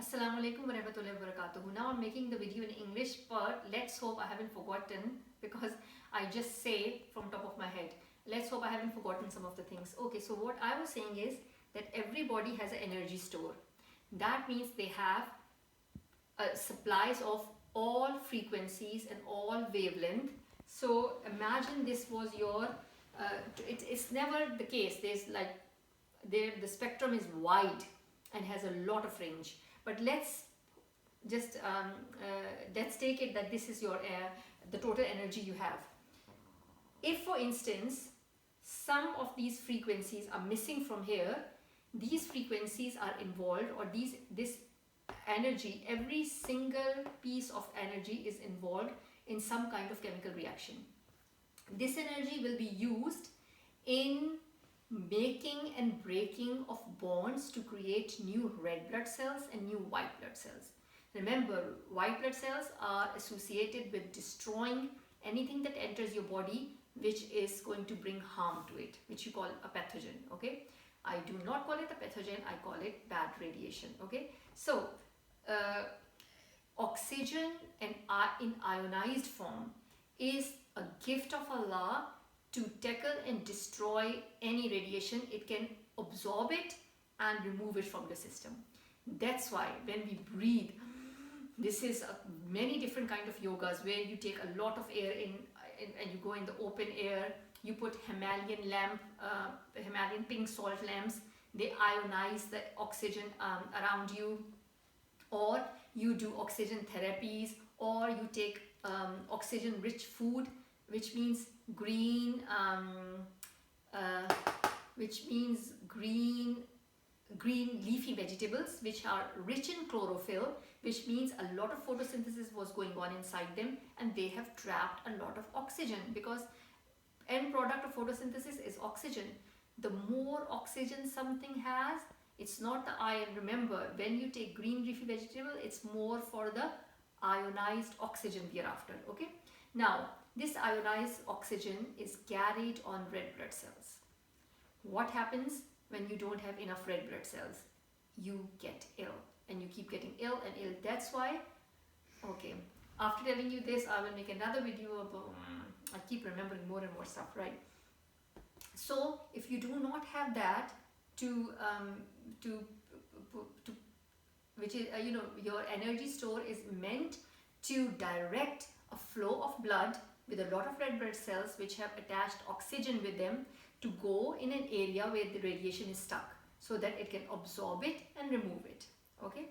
Assalamu alaikum wa rahmatullahi wa barakatuhu. Now I'm making the video in English, but let's hope I haven't forgotten, because I just say from top of my head. Let's hope I haven't forgotten some of the things. Okay, so what I was saying is that everybody has an energy store. That means they have supplies of all frequencies and all wavelength. So imagine this was your, it's never the case. The spectrum is wide and has a lot of range. But let's just let's take it that this is your the total energy you have. If, for instance, some of these frequencies are missing from here, these frequencies are involved, or this energy, every single piece of energy is involved in some kind of chemical reaction. This energy will be used in making and breaking of bonds to create new red blood cells and new white blood cells. Remember, white blood cells are associated with destroying anything that enters your body which is going to bring harm to it, which you call a pathogen. Okay, I do not call it a pathogen, I call it bad radiation. Okay, so oxygen and in ionized form is a gift of Allah to tackle and destroy any radiation. It can absorb it and remove it from the system. That's why when we breathe, this is many different kind of yogas where you take a lot of air in and you go in the open air. You put Himalayan pink salt lamps. They ionize the oxygen around you, or you do oxygen therapies, or you take oxygen rich food, which means green leafy vegetables which are rich in chlorophyll, which means a lot of photosynthesis was going on inside them, and they have trapped a lot of oxygen, because end product of photosynthesis is oxygen. The more oxygen something has, it's not the iron. Remember, when you take green leafy vegetable, it's more for the ionized oxygen thereafter. Okay, now this ionized oxygen is carried on red blood cells. What happens when you don't have enough red blood cells? You get ill, and you keep getting ill and ill. That's why, okay, after telling you this, I will make another video about, I keep remembering more and more stuff, right? So if you do not have that which is, your energy store is meant to direct a flow of blood with a lot of red blood cells which have attached oxygen with them to go in an area where the radiation is stuck, so that it can absorb it and remove it. Okay,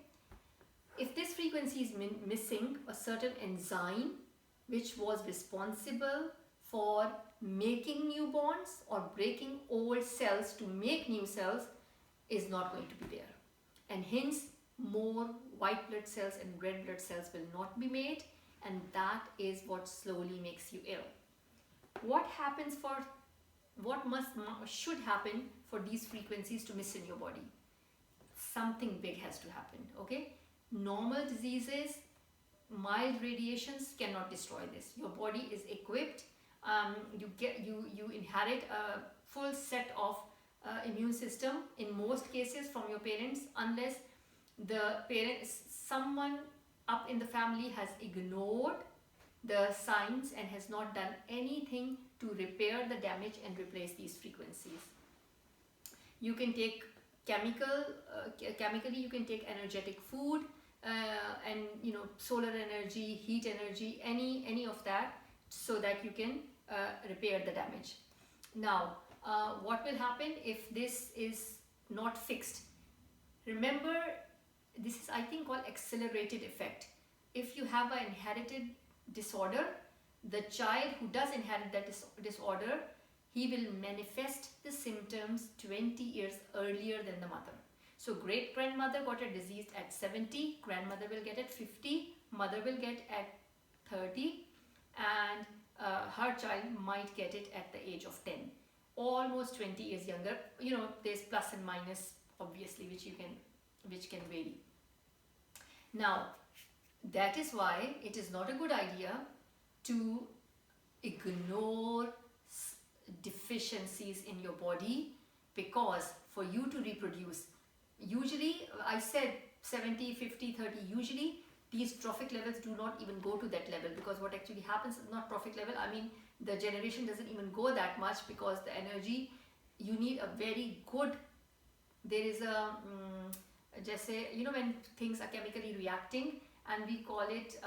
if this frequency is missing, a certain enzyme which was responsible for making new bonds or breaking old cells to make new cells is not going to be there, and hence more white blood cells and red blood cells will not be made, and that is what slowly makes you ill. What should happen for these frequencies to miss in your body? Something big has to happen. Okay, normal diseases, mild radiations cannot destroy this. Your body is equipped. You inherit a full set of immune system in most cases from your parents, unless someone up in the family has ignored the signs and has not done anything to repair the damage and replace these frequencies. You can take chemically you can take energetic food, and solar energy, heat energy, any of that, so that you can repair the damage. Now what will happen if this is not fixed? Remember, this is, I think, called accelerated effect. If you have an inherited disorder, the child who does inherit that disorder, he will manifest the symptoms 20 years earlier than the mother. So great grandmother got a disease at 70, grandmother will get at 50, mother will get at 30, and her child might get it at the age of 10, almost 20 years younger. There's plus and minus, obviously, which can vary. Now, that is why it is not a good idea to ignore deficiencies in your body, because for you to reproduce, usually I said 70, 50, 30. Usually these trophic levels do not even go to that level, because what actually happens is not trophic level, I mean the generation doesn't even go that much, because the energy, you need a very good, there is a just say, you know, when things are chemically reacting, and we call it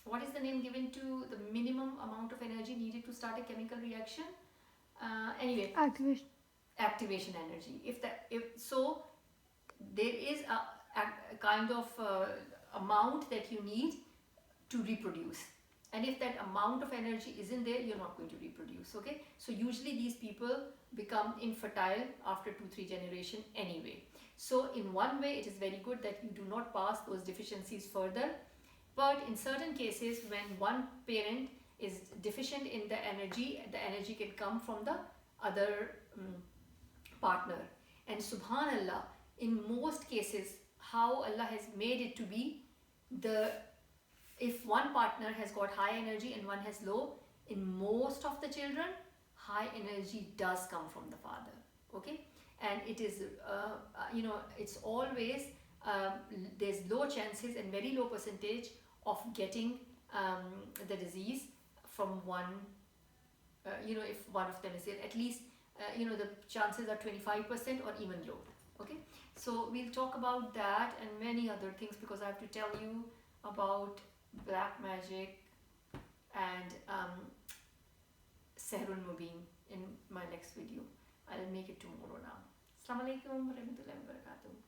what is the name given to the minimum amount of energy needed to start a chemical reaction? Anyway, activation energy. If so, there is a kind of amount that you need to reproduce, and if that amount of energy isn't there, you're not going to reproduce. Okay, so usually these people become infertile after 2-3 generation anyway. So in one way it is very good that you do not pass those deficiencies further, but in certain cases when one parent is deficient in the energy can come from the other partner. And subhanallah, in most cases, how Allah has made it to be, the if one partner has got high energy and one has low, in most of the children, high energy does come from the father. Okay, and it is you know, it's always there's low chances and very low percentage of getting the disease from one, you know, if one of them is ill, at least you know, the chances are 25% or even low. Okay, so we'll talk about that and many other things, because I have to tell you about black magic and Sehrul Mubin in my next video. I'll make it tomorrow now. Assalamu alaikum warahmatullahi wabarakatuh.